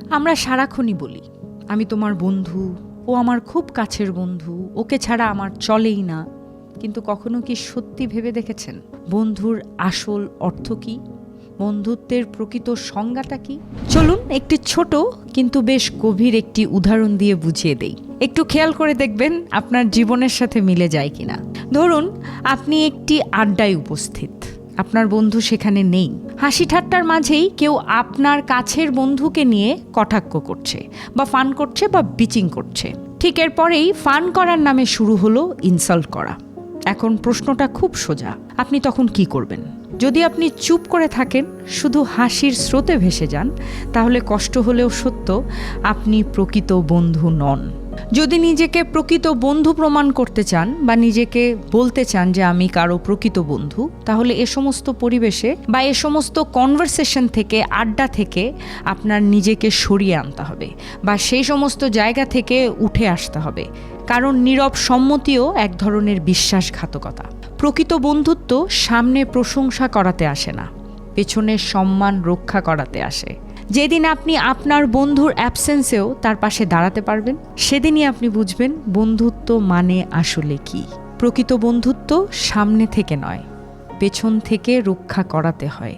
আমরা সারাক্ষণই বলি, আমি তোমার বন্ধু, ও আমার খুব কাছের বন্ধু, ওকে ছাড়া আমার চলেই না। কিন্তু কখনো কি সত্যি ভেবে দেখেছেন বন্ধুর আসল অর্থ কি? বন্ধুত্বের প্রকৃত সংজ্ঞাটা কি? চলুন একটি ছোট কিন্তু বেশ গভীর একটি উদাহরণ দিয়ে বুঝিয়ে দেই। একটু খেয়াল করে দেখবেন আপনার জীবনের সাথে মিলে যায় কিনা। ধরুন আপনি একটি আড্ডায় উপস্থিত, আপনার বন্ধু সেখানে নেই। হাসি ঠাট্টার মাঝেই কেউ আপনার কাছের বন্ধুকে নিয়ে কটাক্ষ করছে বা ফান করছে বা বিচিং করছে। ঠিক এরপরেই ফান করার নামে শুরু হলো ইনসাল্ট করা। এখন প্রশ্নটা খুব সোজা, আপনি তখন কি করবেন? যদি আপনি চুপ করে থাকেন, শুধু হাসির স্রোতে ভেসে যান, তাহলে কষ্ট হলেও সত্য, আপনি প্রকৃত বন্ধু নন। যদি নিজেকে প্রকৃত বন্ধু প্রমাণ করতে চান বা নিজেকে বলতে চান যে আমি কারো প্রকৃত বন্ধু, তাহলে এ সমস্ত পরিবেশে বা এ সমস্ত কনভারসেশন থেকে, আড্ডা থেকে আপনার নিজেকে সরিয়ে আনতে হবে বা সেই সমস্ত জায়গা থেকে উঠে আসতে হবে। কারণ নীরব সম্মতিও এক ধরনের বিশ্বাসঘাতকতা। প্রকৃত বন্ধুত্ব সামনে প্রশংসা করাতে আসে না, পেছনের সম্মান রক্ষা করাতে আসে। যেদিন আপনি আপনার বন্ধুর অ্যাবসেন্সেও তার পাশে দাঁড়াতে পারবেন, সেদিনই আপনি বুঝবেন বন্ধুত্ব মানে আসলে কি। প্রকৃত বন্ধুত্ব সামনে থেকে নয়, পেছন থেকে রক্ষা করাতে হয়।